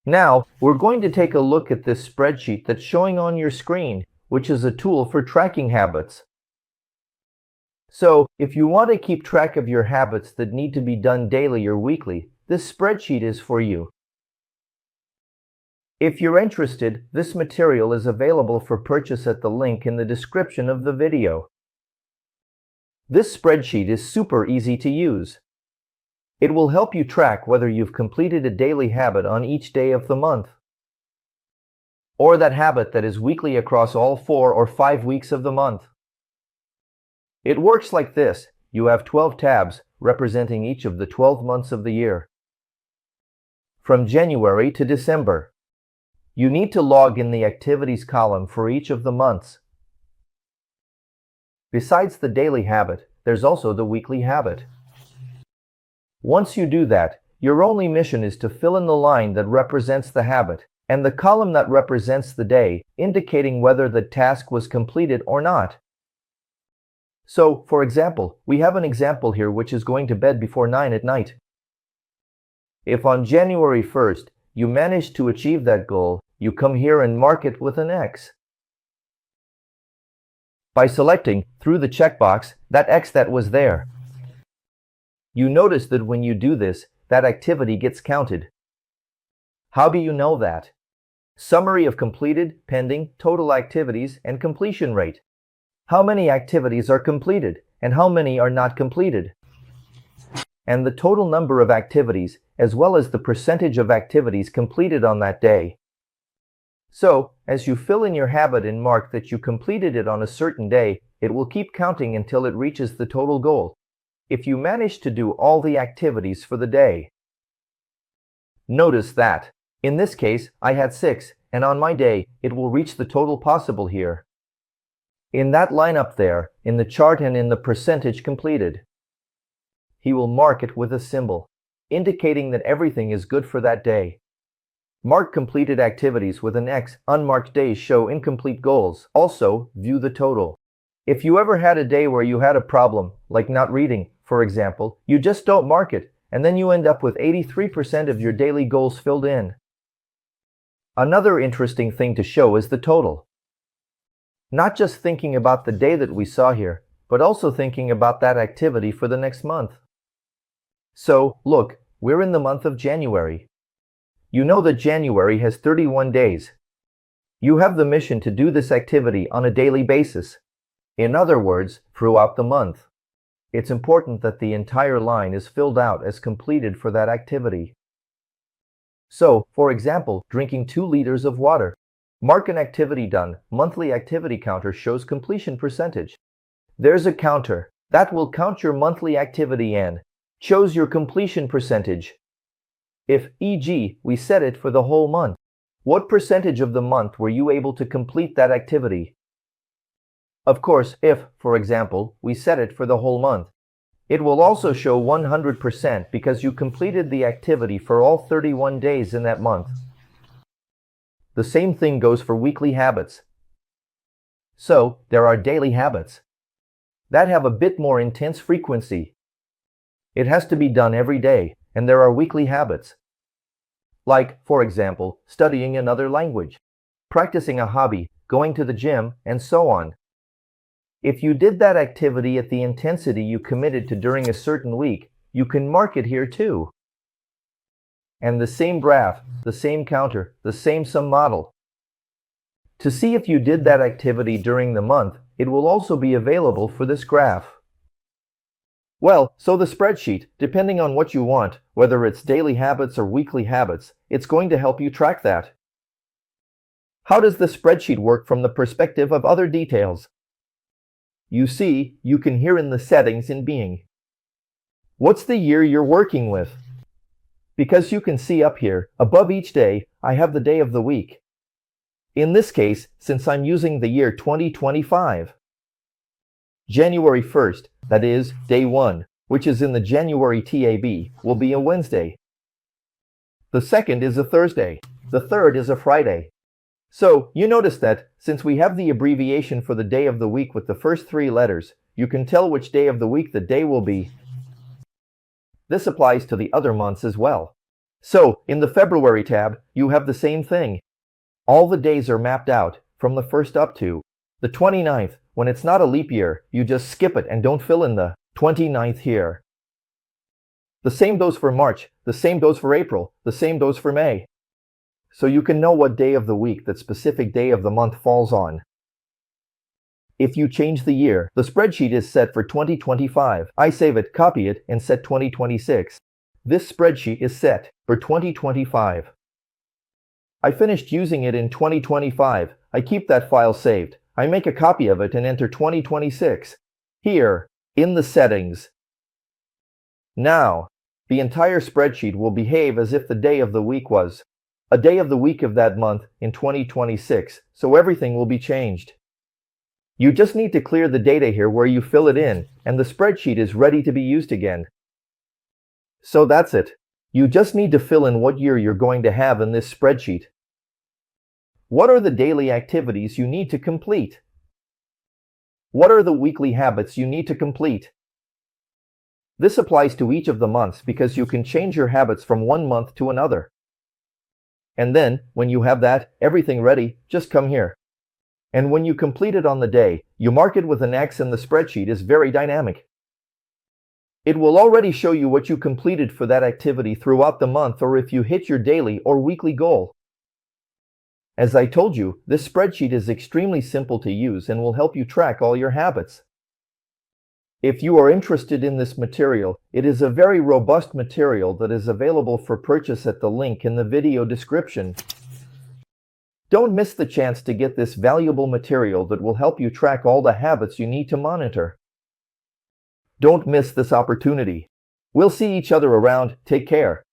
Now, we're going to take a look at this spreadsheet that's showing on your screen, which is a tool for tracking habits. So, if you want to keep track of your habits that need to be done daily or weekly, this spreadsheet is for you. If you're interested, this material is available for purchase at the link in the description of the video. This spreadsheet is super easy to use. It will help you track whether you've completed a daily habit on each day of the month, or that habit that is weekly across all 4 or 5 weeks of the month. It works like this. You have 12 tabs representing each of the 12 months of the year, from January to December. You need to log in the activities column for each of the months. Besides the daily habit, there's also the weekly habit. Once you do that, your only mission is to fill in the line that represents the habit and the column that represents the day, indicating whether the task was completed or not. So, for example, we have an example here which is going to bed before 9 at night. If on January 1st you manage to achieve that goal, you come here and mark it with an X. By selecting, through the checkbox, that X that was there. You notice that when you do this, that activity gets counted. How do you know that? Summary of completed, pending, total activities, and completion rate. How many activities are completed, and how many are not completed? And the total number of activities, as well as the percentage of activities completed on that day. So, as you fill in your habit and mark that you completed it on a certain day, it will keep counting until it reaches the total goal, if you manage to do all the activities for the day. Notice that, in this case, I had 6, and on my day, it will reach the total possible here. In that line up there, in the chart and in the percentage completed. He will mark it with a symbol, indicating that everything is good for that day. Mark completed activities with an X. Unmarked days show incomplete goals. Also, view the total. If you ever had a day where you had a problem, like not reading, for example, you just don't mark it, and then you end up with 83% of your daily goals filled in. Another interesting thing to show is the total. Not just thinking about the day that we saw here, but also thinking about that activity for the next month. So, look, we're in the month of January. You know that January has 31 days. You have the mission to do this activity on a daily basis. In other words, throughout the month. It's important that the entire line is filled out as completed for that activity. So, for example, drinking 2 liters of water. Mark an activity done. Monthly activity counter shows completion percentage. There's a counter that will count your monthly activity and shows your completion percentage. If, e.g., we set it for the whole month, what percentage of the month were you able to complete that activity? Of course, if, for example, we set it for the whole month, it will also show 100% because you completed the activity for all 31 days in that month. The same thing goes for weekly habits. So, there are daily habits that have a bit more intense frequency. It has to be done every day, and there are weekly habits. Like, for example, studying another language, practicing a hobby, going to the gym, and so on. If you did that activity at the intensity you committed to during a certain week, you can mark it here too. And the same graph, the same counter, the same sum model. To see if you did that activity during the month, it will also be available for this graph. Well, so the spreadsheet, depending on what you want, whether it's daily habits or weekly habits, it's going to help you track that. How does the spreadsheet work from the perspective of other details? You see, you can hear in the settings in Bing. What's the year you're working with? Because you can see up here, above each day, I have the day of the week. In this case, since I'm using the year 2025. January 1st, that is, day 1, which is in the January TAB, will be a Wednesday. The 2nd is a Thursday. The 3rd is a Friday. So, you notice that, since we have the abbreviation for the day of the week with the first 3 letters, you can tell which day of the week the day will be. This applies to the other months as well. So, in the February tab, you have the same thing. All the days are mapped out, from the 1st up to the 29th. When it's not a leap year, you just skip it and don't fill in the 29th here. The same goes for March, the same goes for April, the same goes for May. So you can know what day of the week that specific day of the month falls on. If you change the year, the spreadsheet is set for 2025. I save it, copy it, and set 2026. This spreadsheet is set for 2025. I finished using it in 2025. I keep that file saved. I make a copy of it and enter 2026 here in the settings. Now, the entire spreadsheet will behave as if the day of the week was a day of the week of that month in 2026, so everything will be changed. You just need to clear the data here where you fill it in, and the spreadsheet is ready to be used again. So that's it. You just need to fill in what year you're going to have in this spreadsheet. What are the daily activities you need to complete? What are the weekly habits you need to complete? This applies to each of the months because you can change your habits from one month to another. And then, when you have everything ready, just come here. And when you complete it on the day, you mark it with an X, and the spreadsheet is very dynamic. It will already show you what you completed for that activity throughout the month, or if you hit your daily or weekly goal. As I told you, this spreadsheet is extremely simple to use and will help you track all your habits. If you are interested in this material, it is a very robust material that is available for purchase at the link in the video description. Don't miss the chance to get this valuable material that will help you track all the habits you need to monitor. Don't miss this opportunity. We'll see each other around. Take care.